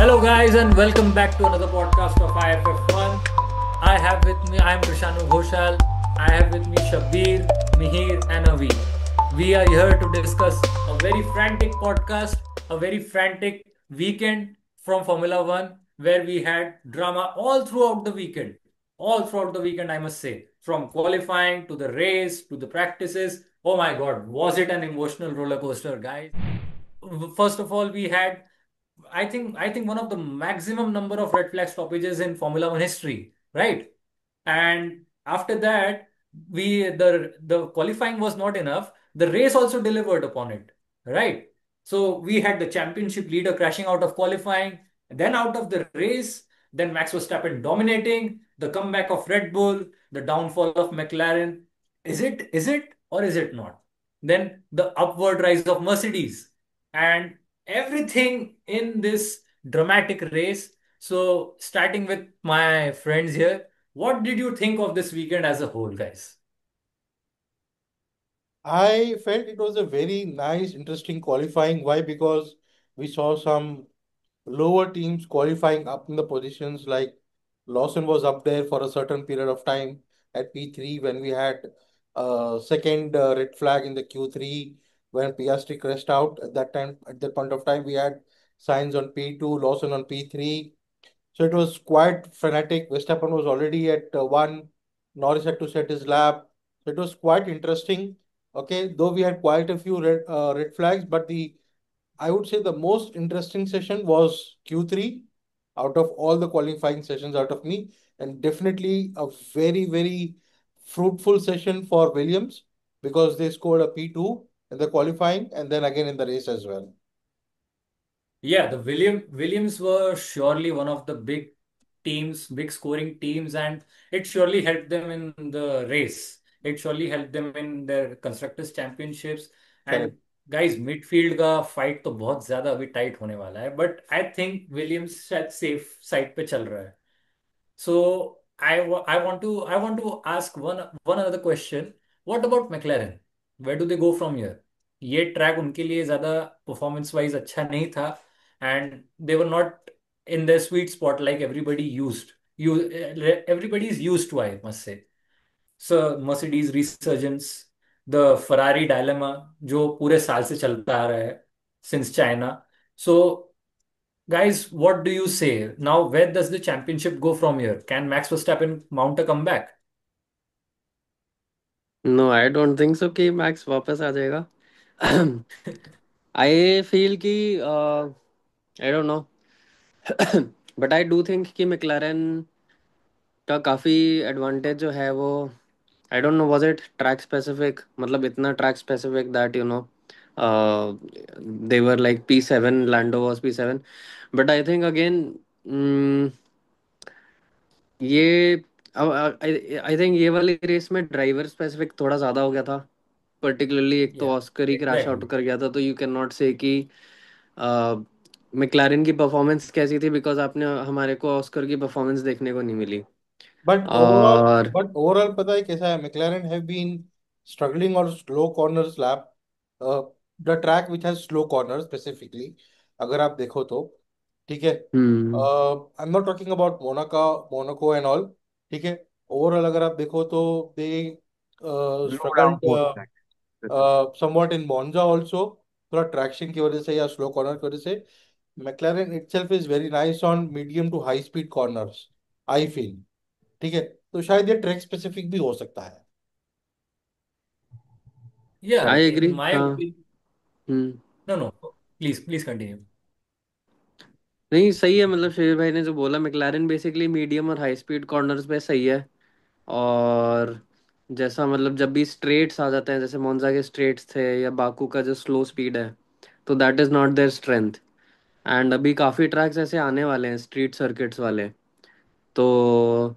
Hello, guys, and welcome back to another podcast of IFF1. I have with me, I am Krishanu Ghoshal. I have with me Shabbir, Mihir, and Avi. We are here to discuss a very frantic podcast, a very frantic weekend from Formula One, where we had drama all throughout the weekend. All throughout the weekend, I must say, from qualifying to the race to the practices. Oh my God, was it an emotional roller coaster, guys? First of all, we had I think one of the maximum number of red flag stoppages in Formula One history, right? And after that, the qualifying was not enough. The race also delivered upon it, right? So we had the championship leader crashing out of qualifying, then out of the race, then Max Verstappen dominating, the comeback of Red Bull, the downfall of McLaren. Is it or is it not? Then the upward rise of Mercedes and everything in this dramatic race. So starting with my friends here, what did you think of this weekend as a whole, guys? I felt it was a very nice, interesting qualifying. Why? Because we saw some lower teams qualifying up in the positions. Like Lawson was up there for a certain period of time at P3 when we had second red flag in the Q3 when Piastri crashed out. At that time, at that point of time, we had Sainz on P2, Lawson on P3. So it was quite frenetic. Verstappen was already at one. Norris had to set his lap. So it was quite interesting. Okay, though we had quite a few red flags, but the I would say the most interesting session was Q3 out of all the qualifying sessions out of me, and definitely a very fruitful session for Williams because they scored a P2 in the qualifying and then again in the race as well. Yeah, the Williams were surely one of the big teams, big scoring teams, and it surely helped them in the race. It surely helped them in their constructors championships. Correct. And guys, midfield का fight तो बहुत ज्यादा अभी tight होने वाला है, but I think Williams शायद safe side पे चल रहा है. So I want to ask one another question. What about McLaren? Where do they go from here? ये ट्रैक उनके लिए ज्यादा परफॉर्मेंस वाइज अच्छा नहीं था and they were not in the sweet spot like everybody used you everybody is used to I must say. So Mercedes resurgence, the Ferrari dilemma जो पूरे साल से चलता आ रहा है सिंस चाइना. सो guys, what do you say? Now, where does the championship go from here? Can Max Verstappen mount a comeback? No I don't think so कि मैक्स वापस आ जाएगा. आई फील कि I don't know. But I do think कि McLaren का काफ़ी advantage जो है वो I don't know was it track specific, मतलब इतना track specific that they were like P7, Lando was P7. But I think again ये आई थिंक ये वाली रेस में ड्राइवर स्पेसिफिक थोड़ा ज़्यादा हो गया था. पर्टिकुलरली एक तो Yeah, ऑस्कर ही क्रैश आउट exactly. कर गया था, तो यू कैन नॉट से कि मैक्लारेन की परफॉर्मेंस कैसी थी, बिकॉज आपने हमारे को ऑस्कर की परफॉर्मेंस देखने को नहीं मिली. But overall, और but overall, पता है कैसा है? McLaren have been struggling on slow corners lap. The track which has slow corners specifically, अगर आप देखो तो ठीक है. हम्म. I'm not talking about Monaco and all. ठीक है. Overall अगर आप देखो तो they No struggled doubt about that. somewhat in Monza also. थोड़ा ट्रैक्शन की वजह से या स्लो कॉर्नर की वजह से McLaren itself is very nice on medium to high speed corners. I feel. ठीक है. तो शायद ये ट्रैक स्पेसिफिक भी हो सकता है. Yeah, I in agree, my हाँ. opinion, hmm. no, no, please continue. नहीं, सही है, मतलब शेर भाई ने जो बोला, मैक्लारेन बेसिकली मीडियम और हाई स्पीड कॉर्नर्स पे सही है. और जैसा मतलब जब भी स्ट्रेट्स आ जाते हैं, जैसे मोन्जा के स्ट्रेट्स थे या बाकू का जो स्लो स्पीड है, तो that is not their strength. And अभी काफ़ी ट्रैक्स ऐसे आने वाले हैं स्ट्रीट सर्किट्स वाले. तो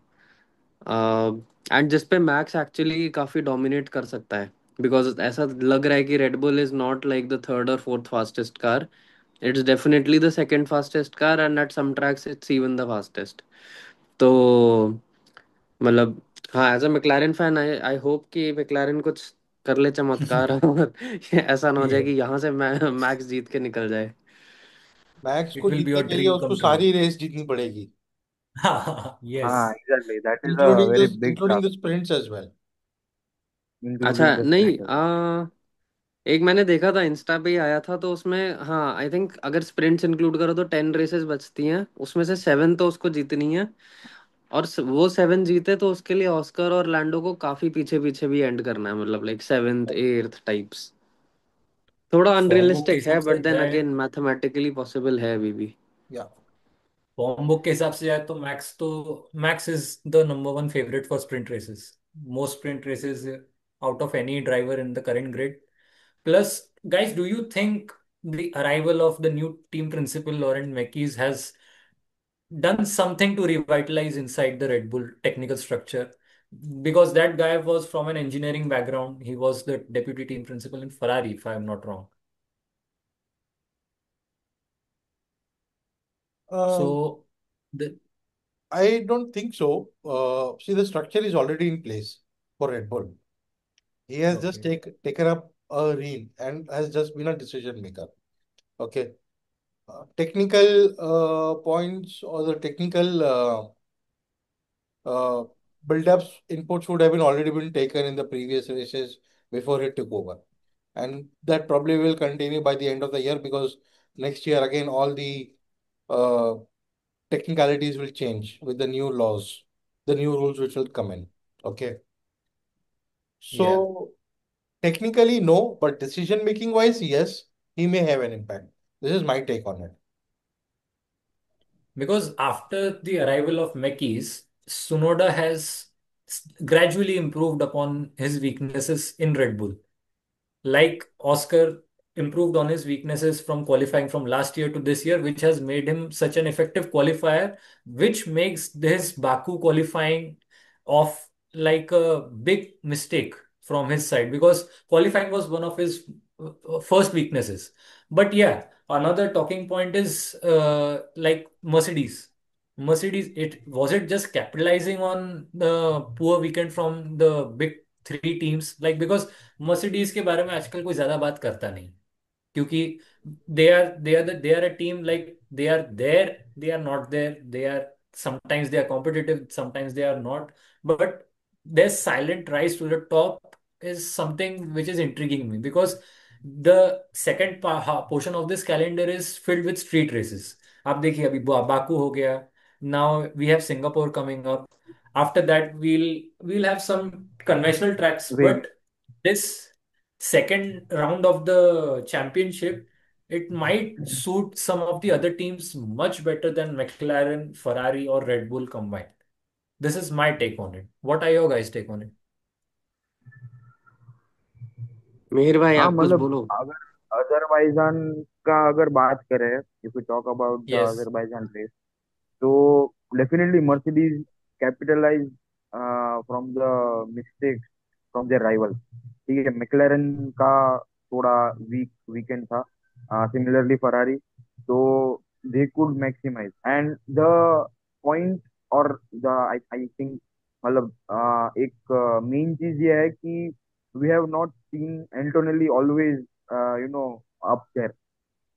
एंड जिस पे मैक्स एक्चुअली काफ़ी डोमिनेट कर सकता है, बिकॉज ऐसा लग रहा है कि Red Bull is not like the third और fourth fastest car. It's definitely the second fastest car, and at some tracks it's even the fastest. तो मतलब, हाँ, as a McLaren fan I I hope कि McLaren कुछ कर ले चमत्कार. और ऐसा ना हो जाए Yeah. कि यहाँ से मैक्स जीत के निकल जाए. मैक्स It को will be जीतने your के लिए dream उसको come true. सारी रेस जीतनी पड़ेगी, हाँ Yes. Exactly, that is a including very this big including the task, sprints as well. अच्छा इंक्लूडिंग द नहीं, स्प्रिंट। एक मैंने देखा था इंस्टा पे ही आया था, तो उसमें हाँ आई थिंक अगर स्प्रिंट्स इंक्लूड करो तो 10 रेसेस बचती हैं, उसमें से 7 तो उसको जीतनी है। और वो 7 जीते तो उसके लिए ऑस्कर और लैंडो को काफी पीछे पीछे भी एंड करना है, मतलब लाइक 7th 8th टाइप्स। थोड़ा फॉर्म बुक के अनरियलिस्टिक है, हिसाब बट से देन जाए, अगेन मैथमेटिकली पॉसिबल है अभी भी। या फॉर्म बुक के हिसाब से जाए तो Max is the number one favourite for sprint races, most sprint races out of any driver in the current grid. Plus, guys, do you think the arrival of the new team principal Laurent Mekies has done something to revitalize inside the Red Bull technical structure? Because that guy was from an engineering background. He was the deputy team principal in Ferrari, if I'm not wrong. So, the I don't think so. See, the structure is already in place for Red Bull. He has just okay, taken up a reign and has just been a decision maker. Okay. Technical points or the technical uh, build-ups inputs would have been already been taken in the previous races before he took over. And that probably will continue by the end of the year because next year again all the uh, technicalities will change with the new laws, the new rules which will come in. Okay. yeah. So technically no, but decision making wise, yes, he may have an impact. This is my take on it. Because after the arrival of Mekies, Sunoda has gradually improved upon his weaknesses in Red Bull. Like Oscar improved on his weaknesses from qualifying from last year to this year, which has made him such an effective qualifier, which makes this Baku qualifying of like a big mistake from his side because qualifying was one of his first weaknesses. But yeah, another talking point is like Mercedes. Mercedes, it was it just capitalizing on the poor weekend from the big three teams, like because Mercedes के बारे में आजकल कोई ज्यादा बात करता नहीं क्योंकि they are a team like they are not there they are sometimes they are competitive sometimes they are not but their silent rise to the top is something which is intriguing me because the second portion of this calendar is filled with street races. आप देखिए अभी Baku हो गया, now we have Singapore coming up, after that we'll have some conventional tracks, वेग, but this second round of the championship, it might suit some of the other teams much better than McLaren, Ferrari, or Red Bull combined. This is my take on it. What are your guys' take on it? Mihir भाई हाँ आप कुछ मतलब बोलो। अगर Azerbaijan का अगर बात करें, if we talk about the Yes. Azerbaijan race, तो definitely Mercedes capitalise from the mistakes from their rival. ठीक है, मैक्लेरन का थोड़ा वीकेंड था, सिमिलरली फरारी, तो they could maximise and the point, और द आई आई थिंक मतलब एक मेन चीज ये है कि we have not seen Antonelli always you know up there,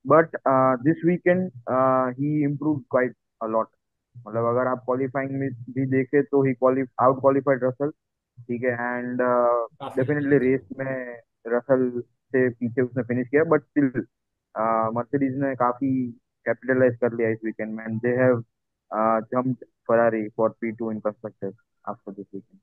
but this weekend he improve quite a lot. मतलब अगर आप क्वालिफाइंग में भी देखें तो ही आउट क्वालिफाइड रसल। ठीक है, एंड काफी डेफिनेटली अच्छे से। रेस में रसल से पीछे उसने फिनिश किया, बट स्टिल मर्सिडीज ने काफी कैपिटलाइज कर लिया इस वीकेंड में, and they have jumped Ferrari for P2 in constructors after this weekend.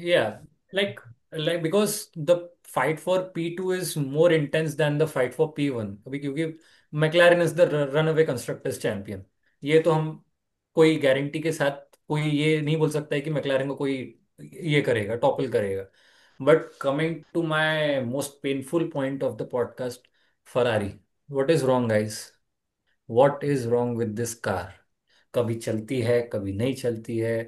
Yeah, like like because the fight for P2 is more intense than the fight for P1 अभी क्योंकि McLaren is the run away constructors champion. ये तो हम कोई guarantee के साथ कोई ये नहीं बोल सकता है कि मैक्लारेन को कोई ये करेगा, टॉपल करेगा. But coming to my most painful point of the podcast, Ferrari. What is wrong guys? What is wrong with this car? कभी चलती है कभी नहीं चलती है.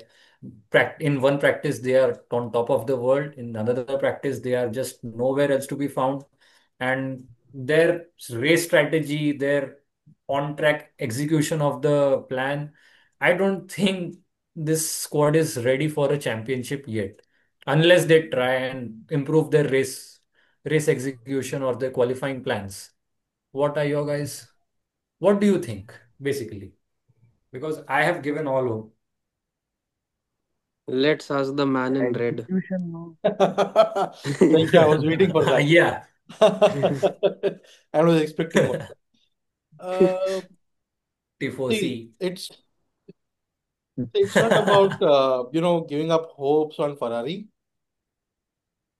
In one practice they are on top of the world, in another practice they are just nowhere else to be found. And their race strategy, their on track execution of the plan, I don't think this squad is ready for a championship yet unless they try and improve their race execution or their qualifying plans. What are your guys? What do you think, basically? Because I have given all hope. Let's ask the man in red. Execution, no. Thank you. I was waiting for that. Yeah, I was expecting one. Uh, Tifosi. See, it's not about giving up hopes on Ferrari.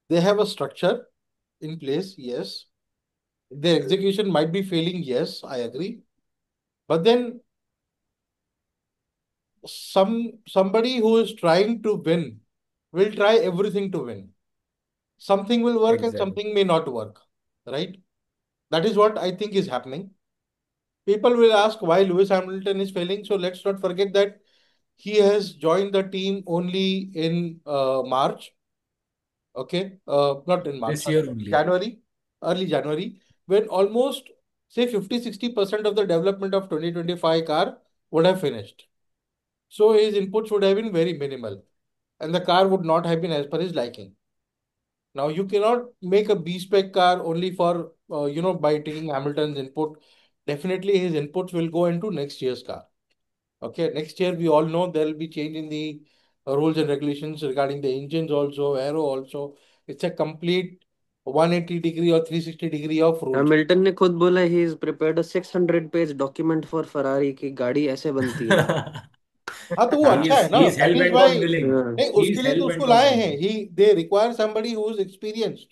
They have a structure in place, yes. Their execution might be failing, yes, I agree. But then somebody who is trying to win will try everything to win. Something will work and Exactly. something may not work, right? That is what I think is happening. People will ask why Lewis Hamilton is failing. So let's not forget that he has joined the team only in March. Okay, not in March, This sorry, year only. January, early January, when almost say 50-60% of the development of 2025 car would have finished. So his inputs would have been very minimal and the car would not have been as per his liking. Now you cannot make a B spec car only for by taking Hamilton's input. Definitely his inputs will go into next year's car. Okay, next year we all know there will be change in the rules and regulations regarding the engines also, aero also. It's a complete 180-degree or 360-degree of rules. Hamilton ने खुद बोला he is prepared a 600 page document for Ferrari की गाड़ी ऐसे बनती है. हाँ तो वो He अच्छा है is ना, he is that hell is bent why. on winning. हाँ. नहीं, He is उसके लिए hell तो उसको bent on लाए हैं. winning. He they require somebody who is experienced,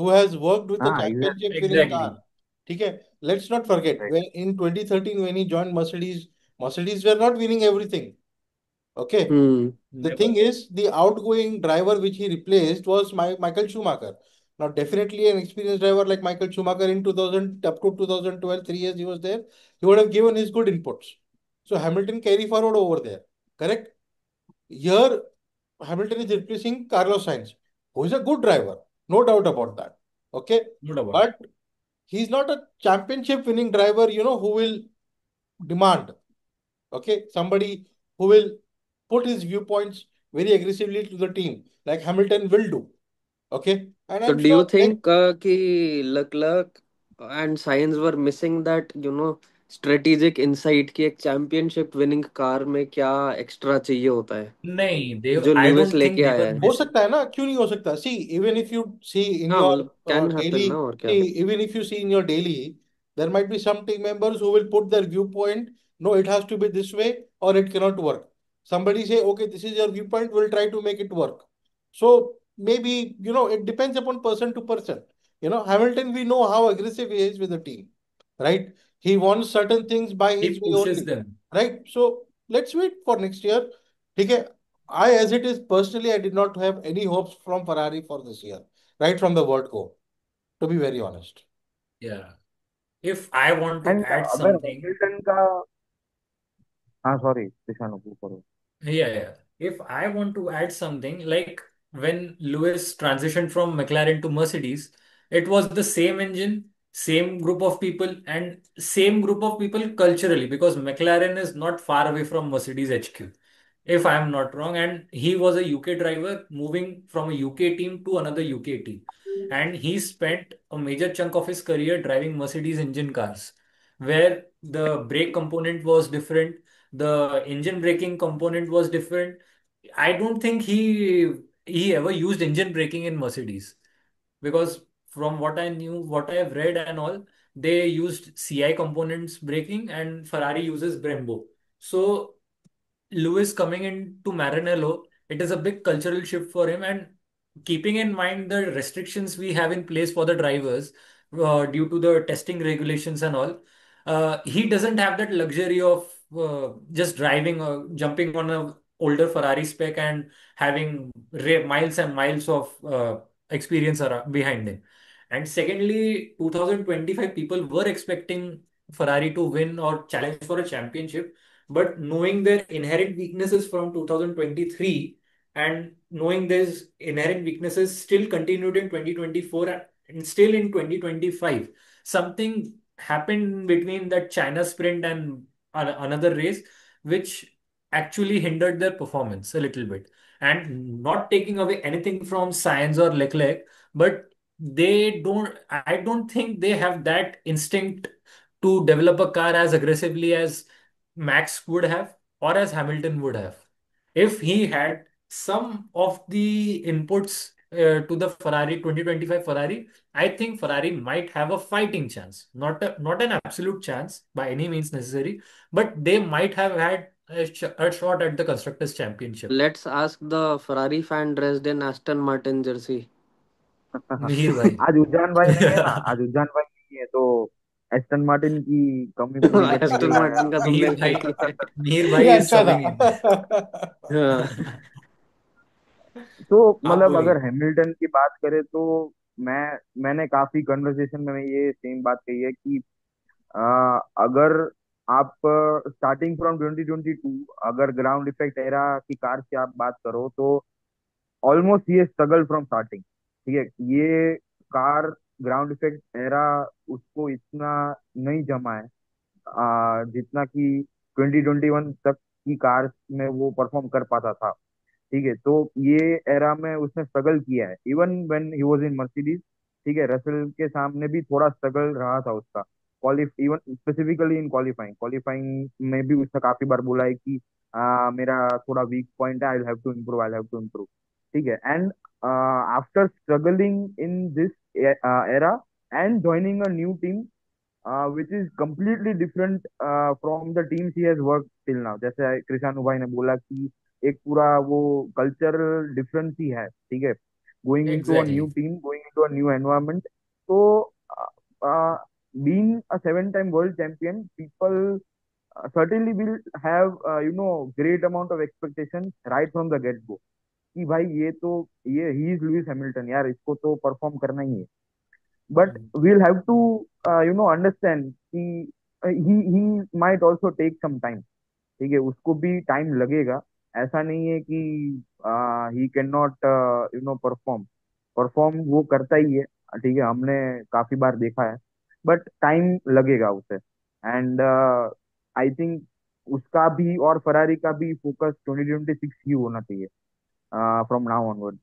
who has worked with the हाँ, championship exactly. Winning car. Exactly. ठीक है. Let's not forget Right. when in 2013 when he joined Mercedes, Mercedes were not winning everything. Okay. Hmm. The Never. thing is, the outgoing driver which he replaced was Michael Schumacher. Now, definitely an experienced driver like Michael Schumacher in 2000 up to 2012, 3 years he was there, he would have given his good inputs. So Hamilton carry forward over there. Correct? Here, Hamilton is replacing Carlos Sainz, who is a good driver, no doubt about that. Okay, Not about. but he's not a championship winning driver, who will demand. Okay, somebody who will put his viewpoints very aggressively to the team, like Hamilton will do. Okay, and So I'm do you sure next. think कि Leclerc and Sainz were missing that strategic insight कि एक championship winning car में क्या extra चाहिए होता है नहीं, they. जो I ल्यूइस don't think लेके they आया were है. हो missing. सकता है ना, क्यों नहीं हो सकता? See even if you see in हाँ योर मतलब can happen डेली, ना और क्या. See even if you see in your daily, there might be some team members who will put their viewpoint, no, it has to be this way or it cannot work. Somebody say, okay, this is your viewpoint, we'll try to make it work. So maybe, it depends upon person to person. Hamilton, we know how aggressive he is with the team, right? He wants certain things by his He way pushes only, them. right? So let's wait for next year. Okay, as it is, personally, I did not have any hopes from Ferrari for this year, right from the word go, to be very honest. Yeah. If I want to and add अगर something, Hamilton का, हाँ sorry कृष्णानु करो. yeah, yeah. If I want to add something, like when Lewis transitioned from McLaren to Mercedes, it was the same engine, same group of people, and same group of people culturally, because McLaren is not far away from Mercedes HQ, if I am not wrong. And he was a UK driver moving from a UK team to another UK team. And he spent a major chunk of his career driving Mercedes engine cars, where the brake component was different, the engine braking component was different. I don't think he ever used engine braking in Mercedes, because from what I knew, what I have read and all, they used CI components braking and Ferrari uses Brembo. So Lewis coming into Maranello, it is a big cultural shift for him. And keeping in mind the restrictions we have in place for the drivers due to the testing regulations and all, he doesn't have that luxury of just driving or jumping on a older Ferrari spec and having miles and miles of experience behind him. And secondly, 2025 people were expecting Ferrari to win or challenge for a championship, but knowing their inherent weaknesses from 2023 and knowing these inherent weaknesses still continued in 2024 and still in 2025, something happened between that China sprint and another race, which actually hindered their performance a little bit. And not taking away anything from Sainz or Leclerc, but I don't think they have that instinct to develop a car as aggressively as Max would have or as Hamilton would have. If he had some of the inputs to the Ferrari 2025 Ferrari, I think Ferrari might have a fighting chance. Not an absolute chance by any means necessary, but they might have had a shot at the Constructors' Championship. Let's ask the Ferrari fan dressed in Aston Martin jersey. Mihir bhai. आज उजान भाई नहीं है ना, आज उजान भाई नहीं है, तो एस्टन मार्टिन की कमी पूरी करने के एस्टन लिए आया मार्टिन का तुमने Mihir ले bhai, लिया है। Mihir ये bhai is अच्छा subbing in. था। हाँ। तो आप मतलब अगर बोलिए। हैमिल्टन की बात करें तो मैंने काफी कन्वर्सेशन में ये सेम बात कही है कि अगर आप स्टार्टिंग फ्रॉम 2022, अगर ग्राउंड इफेक्ट एरा की कार की आप बात करो तो ऑलमोस्ट ये स्ट्रगल फ्रॉम स्टार्टिंग, ठीक है। ये कार ग्राउंड इफेक्ट एरा उसको इतना नहीं जमा है जितना कि 2021 तक की कार में वो परफॉर्म कर पाता था, ठीक है। तो ये एरा में उसने स्ट्रगल किया है, even when he was in Mercedes, ठीक है। रसेल के सामने भी थोड़ा स्ट्रगल रहा था उसका, क्वालिफ even specifically in qualifying qualifying में भी उसने काफी बार बोला है कि मेरा थोड़ा वीक पॉइंट है, आई हैव टू इम्प्रूव, ठीक है। And after struggling in this era and joining a new team which is completely different from the teams he has worked till now, जैसे कृषाणु भाई ने बोला कि एक पूरा वो कल्चरल डिफरेंस ही है, ठीक है। Going into a new Exactly. Team, going into a new environment, तो being a 7 time world champion, people certainly will have great amount of expectations right from the get go कि भाई ये he is Lewis Hamilton यार, इसको तो perform करना ही है। but Mm. we'll have to understand कि he might also take some time, ठीक है। उसको भी टाइम लगेगा, ऐसा नहीं है कि he can not perform, perform वो करता ही है, ठीक है। हमने काफी बार देखा है, बट टाइम लगेगा उसे। एंड आई थिंक उसका भी और फरारी का भी फोकस 2026 ही होना चाहिए फ्रॉम नाउ ऑनवर्ड,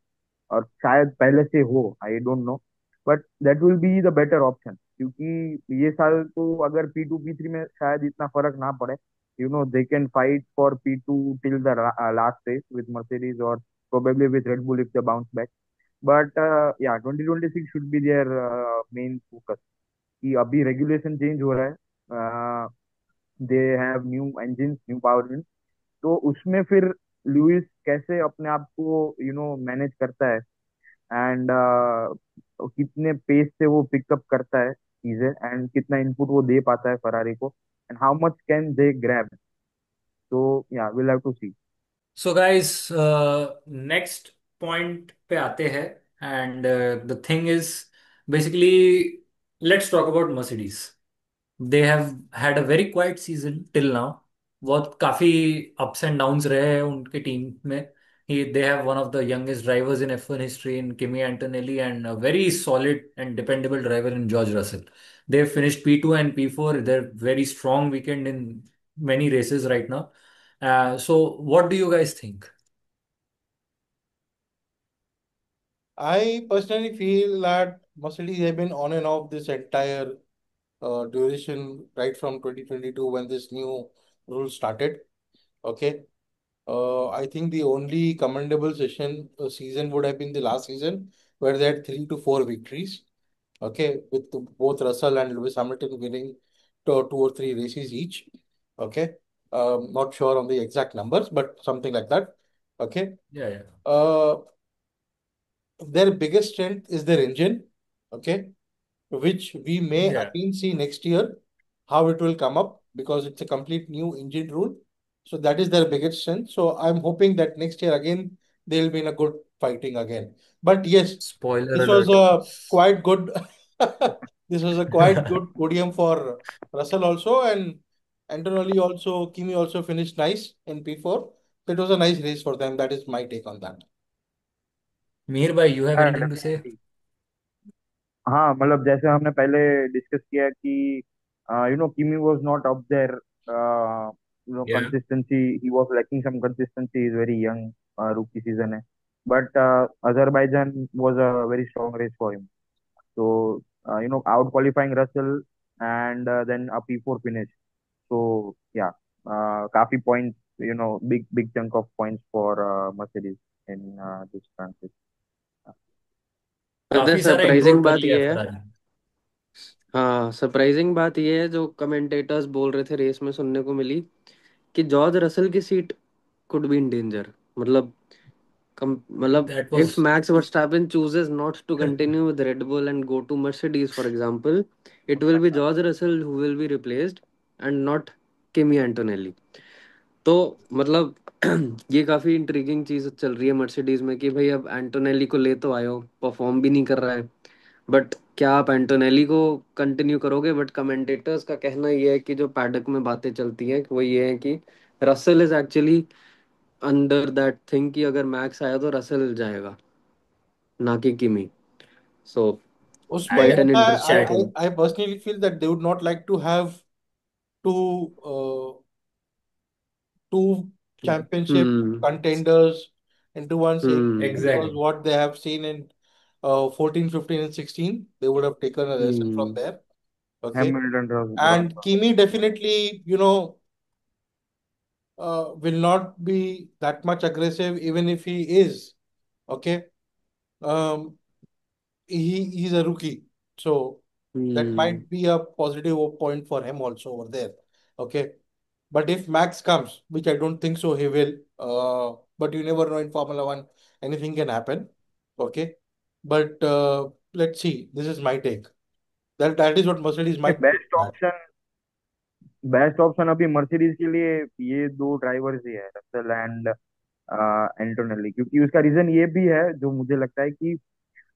और शायद पहले से हो, आई don't know, but that will be the better option, क्योंकि ये साल तो अगर P2 P3 में शायद इतना फर्क ना पड़े, they can fight for P2 till the last race with Mercedes और probably with Red Bull if they bounce back. But या 2026 should be their main focus, कि अभी रेगुलेशन चेंज हो रहा है, they have new engine, new power, तो उसमें फिर लुइस कैसे अपने आप को मैनेज करता है, एंड कितने पेस से वो पिकअप करता है चीजें, एंड कितना इनपुट वो दे पाता है फरारी को, and how much can they grab. तो yeah will have to see. So guys, next point पे आते हैं and the thing is basically let's talk about Mercedes. They have had a very quiet season till now. बहुत काफी ups and downs रहे हैं उनके team में. They have one of the youngest drivers in F1 history in Kimi Antonelli and a very solid and dependable driver in George Russell. They have finished P2 and P4. They're very strong weekend in many races right now. So what do you guys think? I personally feel that Mercedes have been on and off this entire duration right from 2022 when this new rule started. Okay. I think the only commendable season would have been the last season where they had 3 to 4 victories. Okay, with both Russell and Lewis Hamilton winning 2 or 3 races each. Okay, not sure on the exact numbers, but something like that. Okay, Yeah, yeah. uh, their biggest strength is their engine. Okay, which we may Yeah. again see next year how it will come up because it's a complete new engine rule. So that is their biggest strength. So I'm hoping that next year again they'll be in a good fighting again. But yes, Spoiler this was alert. a quite good this was a quite good podium for Russell also, and Antonelli also, Kimi also finished nice in P4. So it was a nice race for them. That is my take on that. Mihir bhai, you have anything to say? Definitely. हाँ, मतलब जैसे हमने पहले discuss किया कि Kimi was not up there, Yeah. Consistency, he was lacking some consistency, is very young, rookie season है। But Azerbaijan was a very strong race for him, so out qualifying Russell and then a P4 finish. So yeah, काफी points, big chunk of points for Mercedes in this transit. पता है काफी सारा surprising improve कर बात लिया है ये है। फरारी। हाँ, सरप्राइजिंग बात ये है जो कमेंटेटर्स बोल रहे थे, रेस में सुनने को मिली कि जॉर्ज रसल की seat could be in danger. मतलब मतलब that if was Max Verstappen chooses not to continue with Red Bull and go to Mercedes, for example, it will be George Russell who will be replaced and not Kimi Antonelli। तो मतलब ये काफी intriguing चीज चल रही है Mercedes में कि भाई अब एंटोनेली को ले तो आए हो, परफॉर्म भी नहीं कर रहा है, बट क्या आप एंटोनेली को कंटिन्यू करोगे? बट कमेंटेटर्स का कहना ये है कि जो पैडक में बातें चलती हैं वो ये है कि Russell is actually under that thing कि अगर मैक्स आया तो रसल जाएगा, ना कि किमी। सो उसमें क्वाइट एन ऐसा है, interesting I thing. I I personally feel that they would not like to have two two championship hmm. contenders into one same, hmm. because exactly. what they have seen in 14, 15, and 16, they would have taken a lesson from hmm. there. Okay. Hamilton brought. And Kimi definitely, will not be that much aggressive, even if he is. Okay. Um, he's a rookie. So that hmm. might be a positive point for him also over there. Okay. But if Max comes, which I don't think so, he will. But you never know in Formula One, anything can happen. Okay. But let's see. This is my take. That is what Mercedes might do. Best option अभी Mercedes के लिए ये दो drivers ही है, Russell and Antonelli. क्योंकि उसका reason ये भी है जो मुझे लगता है कि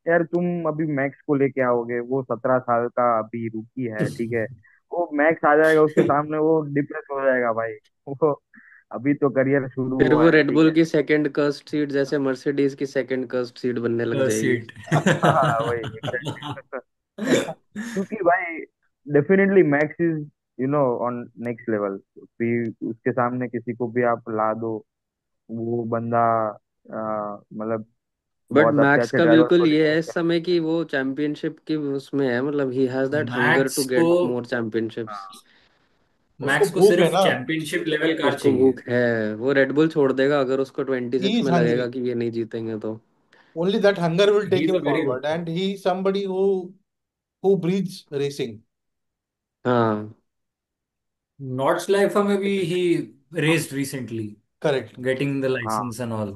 यार तुम अभी मैक्स को लेके आओगे, वो 17 साल का अभी रुकी है, ठीक है। वो मैक्स आ जाएगा उसके सामने, वो डिप्रेस हो जाएगा भाई। वो अभी तो करियर शुरू फिर हुआ वो है, ठीक रेडबुल है। की सेकंड कर्स्ट सीट जैसे मर्सिडीज की सेकंड कर्स्ट सीट बनने लग जाएगी। सीट। हाँ वही एग्जैक्टली। क्योंकि भाई definitely max is on next level. फिर उसके सामने किसी को भी आप ला दो, वो बंदा मतलब बट बहुत अच्छे मैक्स अच्छे का ड्राइवर्स को बिल्कुल ये है रिप्लेस इस कर। समय कि वो चैंपियनशिप की उसमें है, मतलब he has that hunger to Max को गेट मोर चैंपियनशिप्स। हाँ उसको मैक्स को भूख है सिर्फ ना। चैंपियनशिप लेवल कार उसको चाहिए। भूख है। वो रेडबुल छोड़ देगा अगर उसको He 26 is में लगेगा hungry. कि ये नहीं जीतेंगे तो। Only that hunger will he take is him a very forward, and he is somebody who breathes racing. हाँ। नॉट्स लाइफा में भी he raced recently, Correct. Getting the हाँ लाइसेंस एंड ऑल।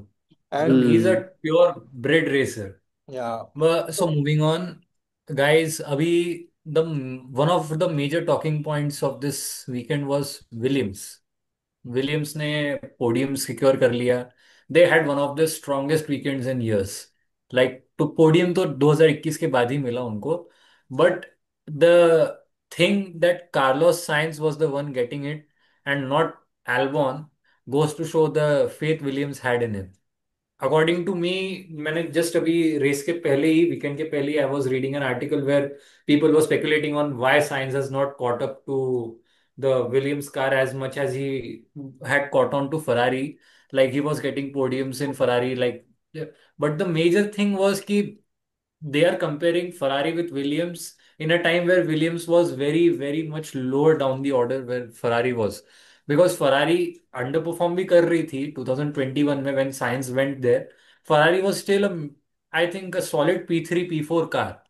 And मतलब he is a hmm. Pure bred racer. yeah. So moving on, guys, अभी the one of the major talking points of this weekend was Williams. Williams ने podium secure कर लिया। They had one of the strongest weekends in years. Like तो podium तो 2021 के बाद ही मिला उनको। But the thing that Carlos Sainz was the one getting it and not Albon goes to show the faith Williams had in him. According to me, मैंने just अभी race के पहले ही, वीकेंड के पहले ही, I was reading an article where people were speculating on why Sainz has not caught up to the Williams car as much as he had caught on to Ferrari. Like he was getting podiums in Ferrari, like, but the major thing was कि they are comparing Ferrari with Williams in a time where Williams was very, very much lower down the order where Ferrari was. Because Ferrari underperform भी कर रही थी 2021 में when Sainz went there. Ferrari was still I think a solid P3, P4 car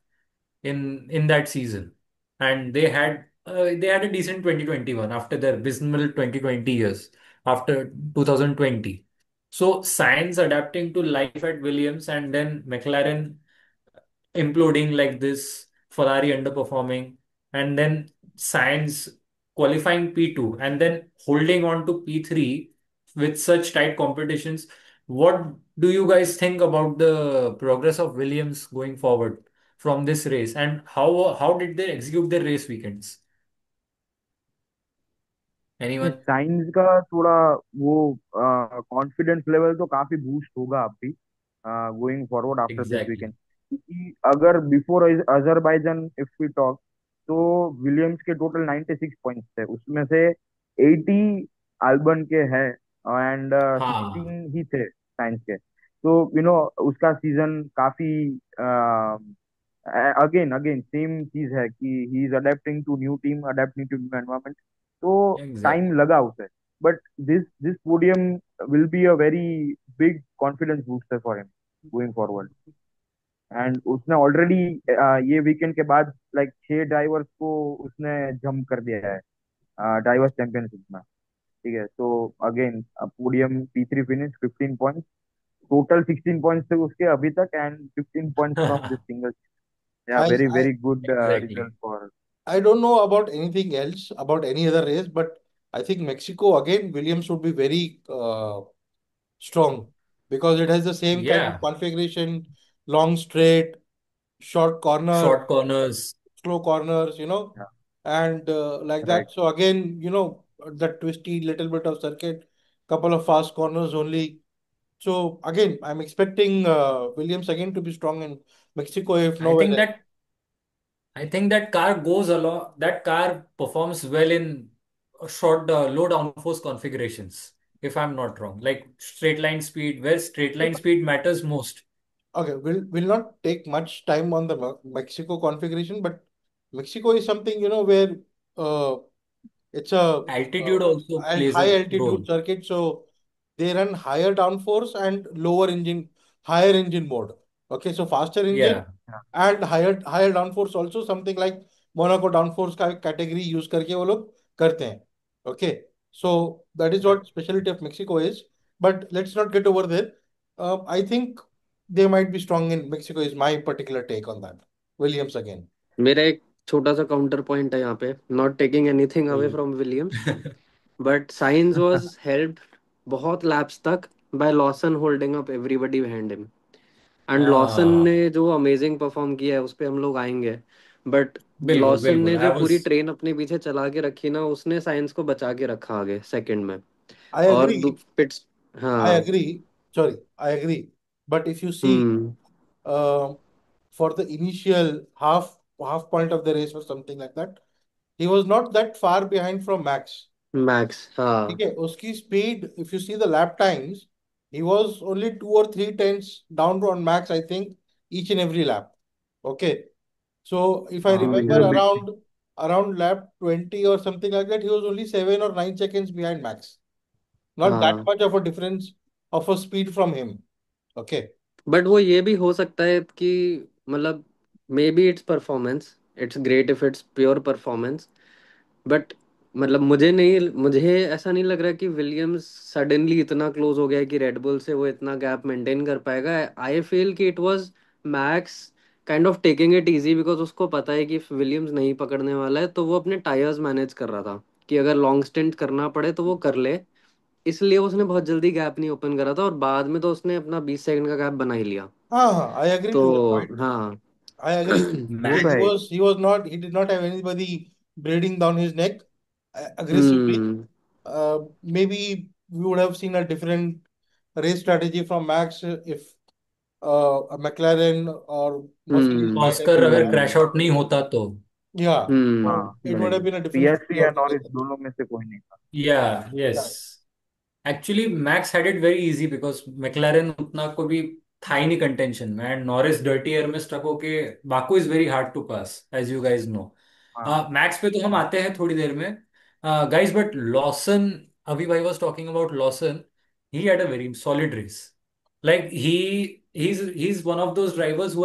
in that season, and they had a decent 2021 after their abysmal 2020 years after 2020. So Sainz adapting to life at Williams and then McLaren imploding like this, Ferrari underperforming, and then Sainz qualifying P2 and then holding on to P3 with such tight competitions. What do you guys think about the progress of Williams going forward from this race, and how did they execute their race weekends? Anyone? Science का थोड़ा वो confidence level तो काफी boost होगा अभी going forward after this Exactly. Weekend. क्योंकि अगर before Azerbaijan if we talk, तो विलियम्स के टोटल 96 पॉइंट्स थे, उसमें से 80 अल्बन के हैं एंड हाँ। 16 ही थे साइंस के। तो उसका सीजन काफी अगेन सेम चीज है कि he is adapting to new team, adapting to new environment, तो टाइम Exactly. लगा उसे। But this podium will be a very big confidence booster for him going forward. And उसने ऑलरेडी ये weekend के बाद लाइक 6 ड्राइवर्स को उसने jump कर दिया है ड्राइवर्स चैंपियनशिप में। ठीक है, तो again podium P3 finish, 15 points, total 16 points थे उसके अभी तक, and 15 points from this single. या I very I very good Exactly. Result for. I don't know about anything else about any other race, but I think Mexico again Williams would be very strong because it has the same kind of Yeah. configuration, long straight, short corner, Short corners. slow corners, and like right. that. So again, that twisty little bit of circuit, couple of fast corners only. So again, I'm expecting Williams again to be strong in Mexico, if I nowhere think else. that I think that car goes along. That car performs well in short, low downforce configurations. If I'm not wrong, like straight line speed, where straight line speed matters most. Okay, we'll not take much time on the Mexico configuration, but Mexico is something where uh, it's Altitude also a plays high a altitude role. circuit, so they run higher downforce and higher engine mode. Okay, so faster engine Yeah. and higher downforce also, something like Monaco downforce का category use करके वो लोग करते हैं. Okay, so that is what specialty of Mexico is. But let's not get over there. I think they might be strong in Mexico is my particular take on that. Williams again. मेरा एक छोटा सा counter point है यहाँ पे, not taking anything away Williams. From Williams, but Sainz was helped बहुत laps तक by Lawson holding up everybody behind him. And Lawson ने हाँ, जो अमेजिंग परफॉर्म किया है उस पे हम लोग आएंगे, बट बिल्कुल लॉसन बिल्कुल। ने आई जो वाज पूरी ट्रेन अपने पीछे चला के रखी ना, उसने साइंस को बचा के रखा आगे सेकंड में। I और agree. पिट्स, I हाँ। agree. Sorry, I agree. But if you see, hmm. uh, for the initial half point of the race or something like that, he was not that far behind from Max. Max, हाँ। ठीक है, उसकी speed, if you see the lap times, he was only 2 or 3 tenths down on Max, I think, each and every lap. Okay, so if I remember is a big thing. around lap 20 or something like that, he was only 7 or 9 seconds behind Max. Not that हाँ, much of a difference of a speed from him. Okay. But वो ये भी हो सकता है कि मतलब may be it's performance, it's great if it's pure performance, but मतलब मुझे ऐसा नहीं लग रहा कि विलियम्स सडनली इतना क्लोज हो गया है कि रेडबुल से वो इतना गैप मेंटेन कर पाएगा। आई फील कि it was max kind of taking it easy, because उसको पता है कि विलियम्स नहीं पकड़ने वाला है, तो वो अपने टायर्स मैनेज कर रहा था कि अगर लॉन्ग स्टिंट करना पड़े तो वो कर ले। इसलिए उसने बहुत जल्दी गैप नहीं ओपन करा था, और बाद में तो उसने अपना 20 सेकंड का गैप बना ही लिया। हाँ, I agree तो to that point. हाँ। I agree. वो तो है। He did not have anybody breathing down his neck aggressively. Hmm. Maybe we would have seen a different race strategy from Max if a McLaren or Mercedes hmm. might have Oscar been अगर behind. Crash out नहीं होता तो। Yeah, हम्म। हाँ, so it would नहीं, have been a different story Piastri या Norris altogether. दोनों में से कोई नहीं था। या yes, actually Max had it very easy because McLaren उतना को भी था ही नहीं कंटेंशन में, एंड नॉरिस डर्टी एयर में स्टक होके Baku is very hard to pass as you guys know. हाँ। मैक्स पे तो हम आते हैं थोड़ी देर में गाइज, बट लॉसन, अभी भाई was talking about Lawson, he had a very solid race. Like he's one of those drivers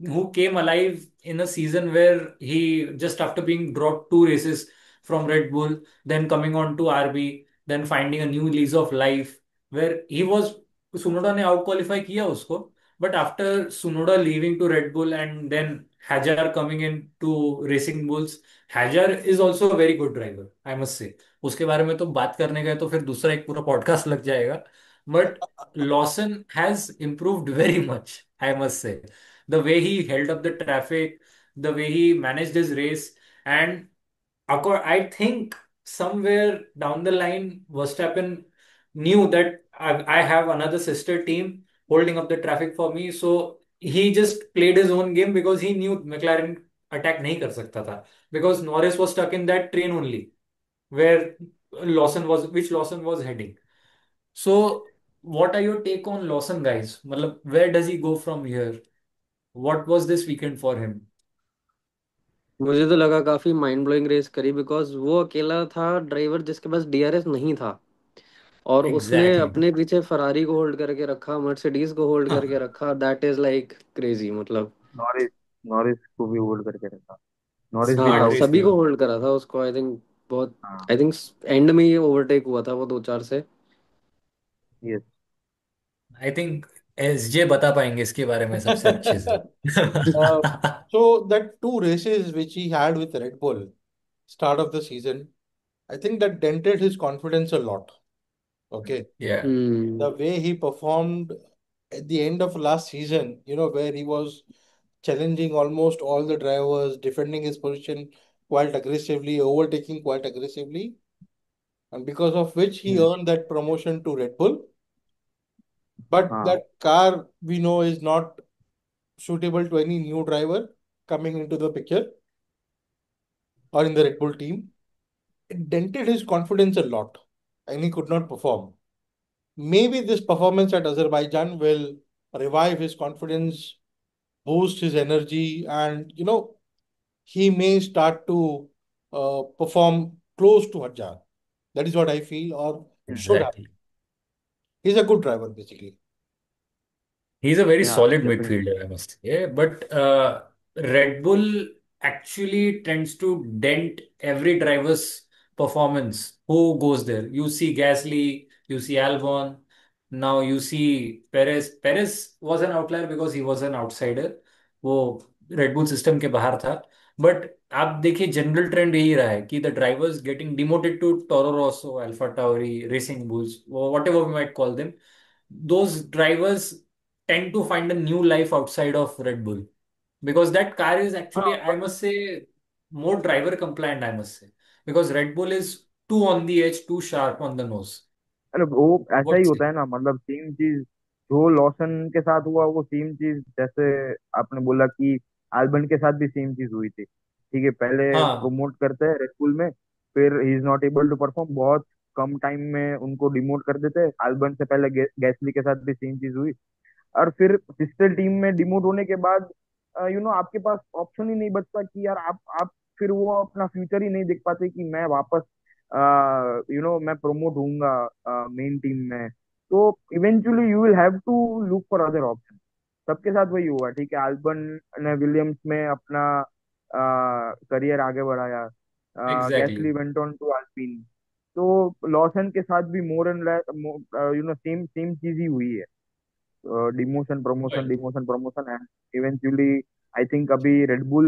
who came alive in a season where he just after being dropped 2 races from Red Bull, then coming on to RB, then finding a new lease of life where he was, Sunoda ने out qualify किया उसको, but after Sunoda leaving to Red Bull and then Hajar coming in to Racing Bulls, Hajar is also a very good driver, I must say। उसके बारे में तो बात करने गए तो फिर दूसरा एक पूरा पॉडकास्ट लग जाएगा, but Lawson has improved very much, I must say। The way he held up the traffic, the way he managed his race, and I think somewhere down the line, Verstappen knew that I have another sister team holding up the traffic for me, so he just played his own game because he knew McLaren attack नहीं कर सकता था, because Norris was stuck in that train only where Lawson was heading। So what are your take on Lawson, guys? मतलब where does he go from here? What was this weekend for him? मुझे तो लगा काफी mind blowing race करी, because वो अकेला था driver जिसके पास डीआरएस नहीं था, और उसने Exactly. अपने पीछे फरारी को होल्ड करके रखा, मर्सिडीज को होल्ड करके हाँ, रखा। दैट इज लाइक क्रेजी मतलब। नॉरिस नॉरिस को भी होल्ड करके रखा। नॉरिस भी हाँ, था नॉरिस सभी भी को हो होल्ड करा था उसको, आई थिंक बहुत। हाँ। आई थिंक एंड में ये ओवरटेक हुआ था वो दो चार से। यस। आई थिंक एसजे बता पाएंगे इसके बारे में सबसे अच्छे से। Uh, so that two races which he had with Red Bull, start of the season, I think that dented his confidence a lot. Okay. Yeah, hmm. The way he performed at the end of last season, where he was challenging almost all the drivers, defending his position quite aggressively, overtaking quite aggressively, and because of which he earned that promotion to Red Bull. But हाँ। that car we know is not suitable to any new driver coming into the picture or in the Red Bull team. It dented his confidence a lot and he could not perform. Maybe this performance at Azerbaijan will revive his confidence, boost his energy, and he may start to perform close to Hajjar. That is what I feel, or should have. exactly. He's a good driver, basically. He's a very या solid definitely. midfielder, I must say. But Red Bull actually tends to dent every driver's performance who goes there. You see Gasly, you see Albon, now you see Perez. Perez was an outlier because he was an outsider. वो red bull system के बाहर था. But आप देखिए general trend यही रहा है कि the drivers getting demoted to Toro Rosso, Alpha Tauri, Racing Bulls, whatever we might call them, those drivers tend to find a new life outside of Red Bull because that car is हाँ actually, I but must say, more driver compliant, I must say, because Red Bull is too on the edge, too sharp on the nose. अरे वो ऐसा ही What होता say? है ना, मतलब same चीज जो लॉसन के साथ हुआ वो सेम चीज जैसे आपने बोला कि एल्बन के साथ भी सेम चीज हुई थी। ठीक है, पहले हाँ, प्रोमोट करते हैं रेड बुल में, फिर he is not able to perform, बहुत कम टाइम में उनको डिमोट कर देते हैं। एल्बन से पहले गैसली के साथ भी सेम चीज हुई। और फिर सिस्टर टीम में डिमोट होने के बाद आपके पास ऑप्शन ही नहीं बचता कि यार आप फिर वो अपना फ्यूचर ही नहीं देख पाते कि मैं वापस मैं प्रमोट होऊंगा मेन टीम में। तो eventually you will have to look for other option. सबके साथ वही हुआ। ठीक है, एल्बन ने विलियम्स में अपना करियर आगे बढ़ाया, Gasly exactly. Went on to Alpine. तो लॉसन के साथ भी मोर एंड सेम सेम चीज ही हुई है, demotion promotion But demotion promotion and eventually I think अभी रेड बुल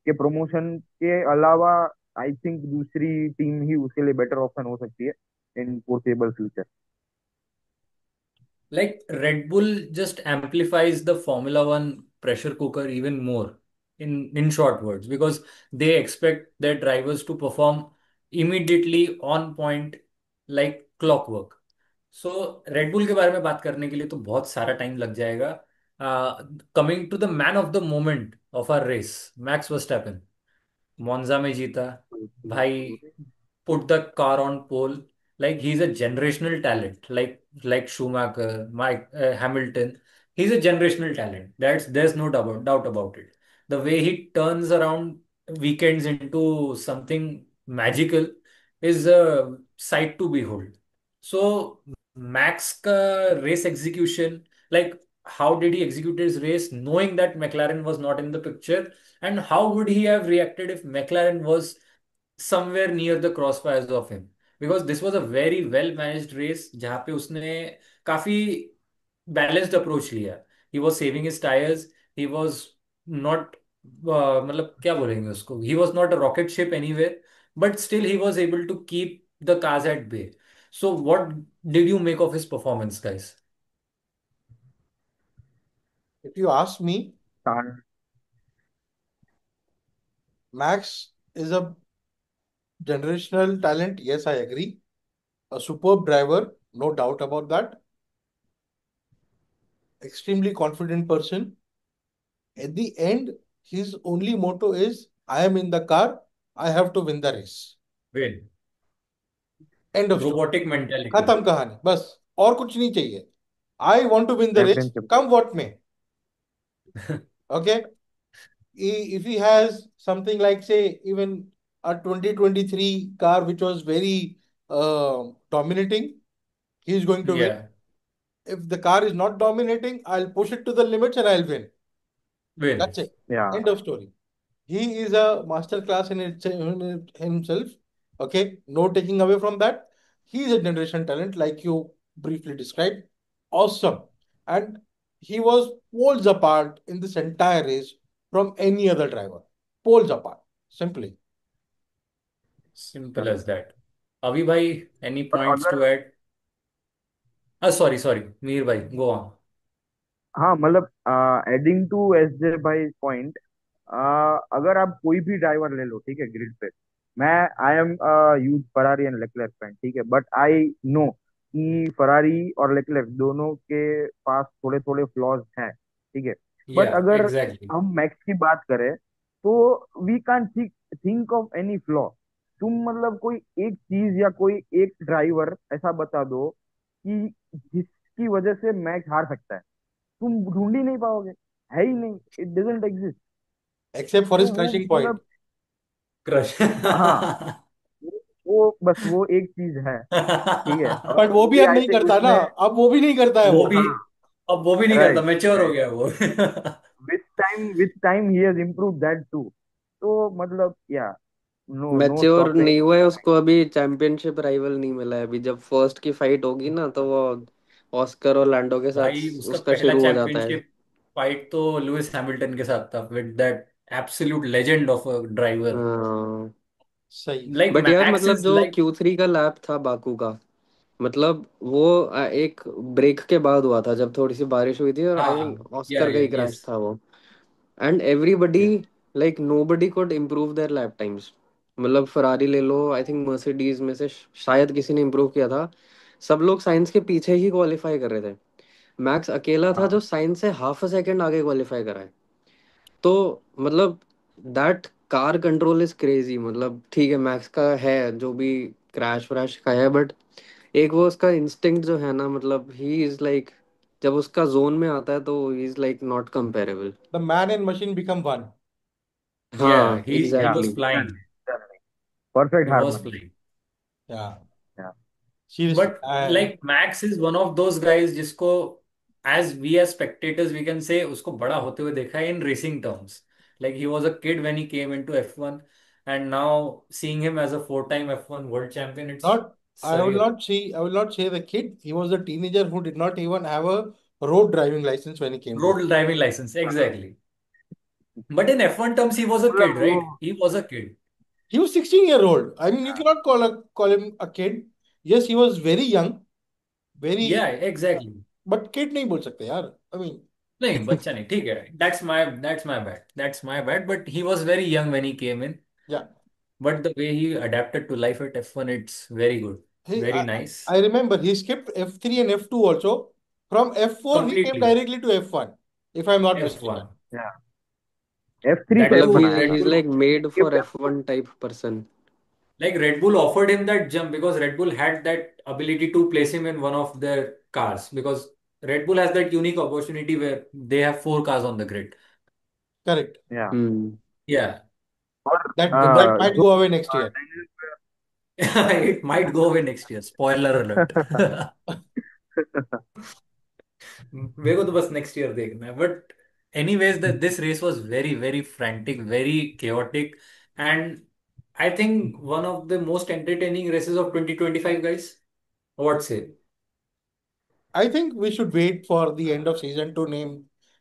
के प्रमोशन के अलावा आई थिंक दूसरी टीम ही उसके लिए बेटर ऑप्शन हो सकती है in foreseeable future. like Red Bull just amplifies the Formula One pressure cooker even more, in short words, because they expect their drivers to perform immediately on point like clockwork. So red bull के बारे में बात करने के लिए तो बहुत सारा टाइम लग जाएगा. Coming to the man of the moment of our race, Max Verstappen, Monza में जीता भाई, put the car on pole. Like he's a generational talent, like Schumacher, Mike Hamilton. He's a generational talent. There's no doubt about it. The way he turns around weekends into something magical is a sight to behold. So Max ka race execution, like how did he execute his race knowing that McLaren was not in the picture, and how would he have reacted if McLaren was somewhere near the crossfires of him, because this was a very well managed race जहाँ पे उसने काफी balanced approach लिया. He was saving his tyres. He was not, मतलब क्या बोलेंगे उसको, he was not a rocket ship anywhere, but still he was able to keep the cars at bay. So what did you make of his performance guys? If you ask me, हाँ। Max is a generational talent. Yes, I agree. A superb driver, no doubt about that. Extremely confident person. At the end, his only motto is I am in the car, I have to win the race. Win. End of story. Robotic mentality. खत्म कहानी, बस और कुछ नहीं चाहिए. I want to win the race, championship. come what may. Okay, if he has something like, say, even a 2023 car which was very dominating, he's going to win. Yeah, If the car is not dominating, I'll push it to the limits and I'll win. win. That's it. Yeah. End of story. He is a master class in himself. Okay, no taking away from that. He is a generation talent, like you briefly described. Awesome. And he was poles apart in this entire race from any other driver. Poles apart, simply. Simple as that. Avi bhai, any पर points अगर to add? Sorry, Mir bhai, go on. हाँ मतलब adding to S जे भाई point, अगर आप कोई भी driver ले लो, ठीक है, ग्रिड पे, मैं I am huge Ferrari and Leclerc fan, ठीक है, बट आई नो कि फरारी और लेक्लर्क दोनों के पास थोड़े थोड़े फ्लॉज हैं, ठीक है, बट Yeah, अगर exactly. हम मैक्स की बात करें तो we can't think of any flaw. तुम मतलब कोई एक चीज या कोई एक ड्राइवर ऐसा बता दो कि जिसकी वजह से मैक्स हार सकता है, तुम ढूंढ ही नहीं पाओगे, है ही नहीं, it doesn't exist. Except for तो his वो crushing point. मतलब Crush. हाँ, वो बस वो एक चीज है, ठीक है, और बट वो भी मुझे अब आई नहीं थिंक करता ना। उसने, अब वो भी नहीं करता है वो वो। भी, हाँ, अब वो भी नहीं करता, राइट मैच्योर हो राइट, गया वो। With time he has improve that too. तो मतलब या, नो नो मैच्योर स्टॉपिंग। नहीं हुआ है उसको, अभी चैंपियनशिप राइवल नहीं मिला है। अभी जब फर्स्ट की फाइट होगी ना तो वो ऑस्कर और लैंडो के भाई साथ उसका उसका पहला शुरू हो जाता है। चैंपियनशिप फाइट तो लुइस हैमिल्टन के साथ था, with that absolute legend of a driver. हाँ सही। लाइक बट यार मैक्स मतलब इज जो लाइक, Q3 का लैप था बाकू का, मतलब वो एक ब्रेक के बाद हुआ था जब थोड़ी सी बारिश हुई थी, और आई हाँ, थिंक या ऑस्कर का ही यस, क्रैश था वो। And everybody, like nobody could improve their lap times. मतलब फरारी ले लो, आई थिंक मर्सिडीज में से शायद किसी ने इम्प्रूव किया था। सब लोग साइंस के पीछे ही क्वालिफाई कर रहे थे। मैक्स अकेला था जो हाँ साइंस से हाफ अ सेकेंड आगे क्वालिफाई करा है। तो मतलब that car control is crazy. मतलब ठीक है मैक्स का है जो भी क्रैश वैश का है, बट एक वो उसका इंस्टिंक्ट जो है ना, मतलब ही इज लाइक, जब उसका जोन में आता है तो he is like not comparable. The man and machine become one. या हाँ he yeah, was exactly. Flying, perfect he was harmony. Flying. Yeah. Yeah Seriously. But like Max is one of those guys जिसको as spectators we can say उसको बड़ा होते हुए देखा है in racing terms. Like he was a kid when he came into F1, and now seeing him as a 4 time F1 world champion, it's Not, surreal. I will not say the kid. He was a teenager who did not even have a road driving license when he came to. Road driving license, exactly. But in F1 terms, he was a kid, मतलब वो, right? He was a kid. He was 16-year-old. I mean, you cannot call him a kid. Yes, he was very young, Yeah, very, exactly. but kid नहीं बोल सकते यार. I mean, नहीं बच्चा नहीं, ठीक है, that's my bad, but he was very young when he came in, yeah. but the way he adapted to life at F1, it's very good, He, very I, nice. I remember he skipped F3 and F2 also. From F4, he came Completely. directly to F1, if I'm not mistaken. F1. या F3 That से too, मतलब F1 ही आया Red था is Bull, like वो, made for skipped F4। F1 type person. like Red Bull offered him that jump because Red Bull had that ability to place him in one of their cars, because Red Bull has that unique opportunity where they have 4 cars on the grid. Correct. या, Yeah. और That might जो go away next year. It might go away next year. Spoiler alert. मेरे को तो बस next year देखना है, but anyways this race was very very frantic, very chaotic, and I think one of the most entertaining races of 2025 guys, what say? I think we should wait for the end of season to name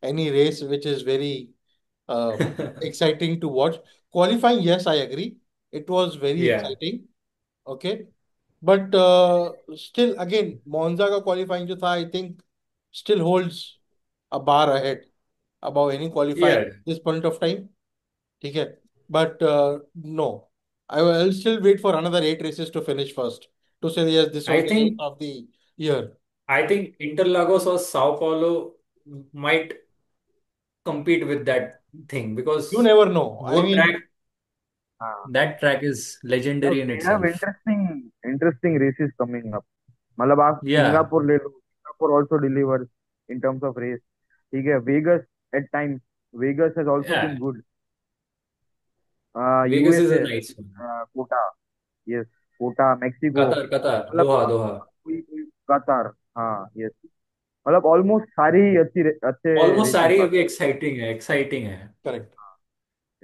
any race which is very uh, exciting to watch. Qualifying, yes, I agree. It was very Yeah, exciting. Okay. But still, again, Monza का qualifying जो था, I think still holds a bar ahead above any qualifying yeah, this point of time. ठीक है. But no, I will still wait for another 8 races to finish first to say yes, this was I the race think of the year. I think Interlagos or Sao Paulo might compete with that thing, You because never know. I वो mean, track हाँ, that track is legendary in they have itself. interesting races coming up। मतलब आप Yeah, Singapore ले लो, Singapore also delivers in terms of race, ठीक है, Vegas at times Vegas has also Yeah, been good. Vegas is a USA, nice one. COTA, yes, COTA, Mexico, Qatar, Qatar, मतलब Doha, Doha. कोई कतार, हाँ yes, मतलब almost सारी ही अच्छे Almost races सारी आ अभी गए। exciting है, exciting है. Correct.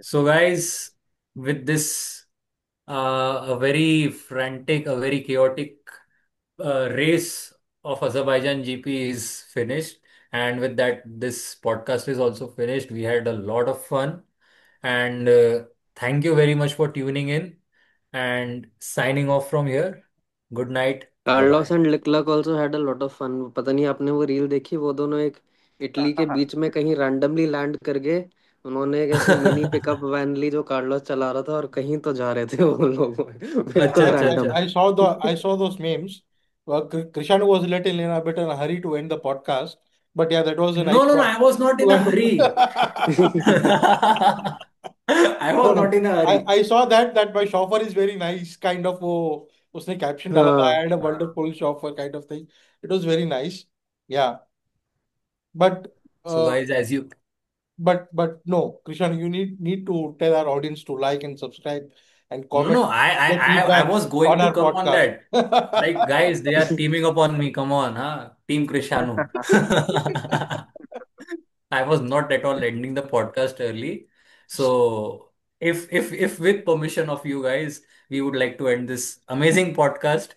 So guys, with this a very frantic, a very chaotic race of Azerbaijan GP is finished. And with that, this podcast is also finished. We had a lot of fun. And thank you very much for tuning in and signing off from here. Good night. Bye Carlos bye. And Leclerc also had a lot of fun. पता नहीं आपने वो reel देखी, वो दोनों एक Italy के बीच में कहीं रैंडमली लैंड कर गए। उन्होंने एक ऐसी मिनी पिकअप वैन ली जो कार्लोस चला रहा था, और कहीं तो जा रहे थे वो लोग अच्छा बिल्कुल अच्छा I, रैंडम। अच्छा. I saw those memes. Krishanu was little in a bit in a hurry to end the podcast, but yeah, that was a No, nice no, no. one I was not in to a end. hurry. I No, was not no. in a hurry. I saw that my chauffeur is very nice, kind of वो उसने caption डाला था, हाँ। I had a wonderful chauffeur kind of thing. It was very nice. Yeah, but So uh, guys, as you but no, Krishan, you need to tell our audience to like and subscribe and no, comment no, the I feedback was going on to our come on podcast. that. Like, guys, they are teaming up on me. Come on, huh? Team Krishanu. I was not at all ending the podcast early. So if with permission of you guys, we would like to end this amazing podcast.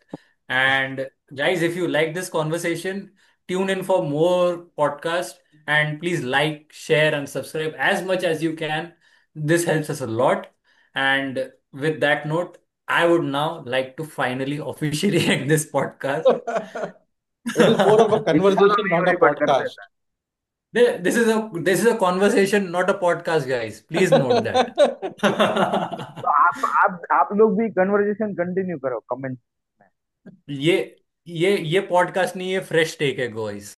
And guys, if you like this conversation, tune in for more podcast and please like, share, and subscribe as much as you can. This helps us a lot. And with that note, I would now like to finally officially end this podcast. It is more of a इसको तो conversation, video not a record कर podcast. देता This is a conversation, not a podcast, guys. Please note that. है, तो आप लोग भी conversation continue करो कमेंट में। ये ये पॉडकास्ट नहीं, ये फ्रेश टेक है, गाइस.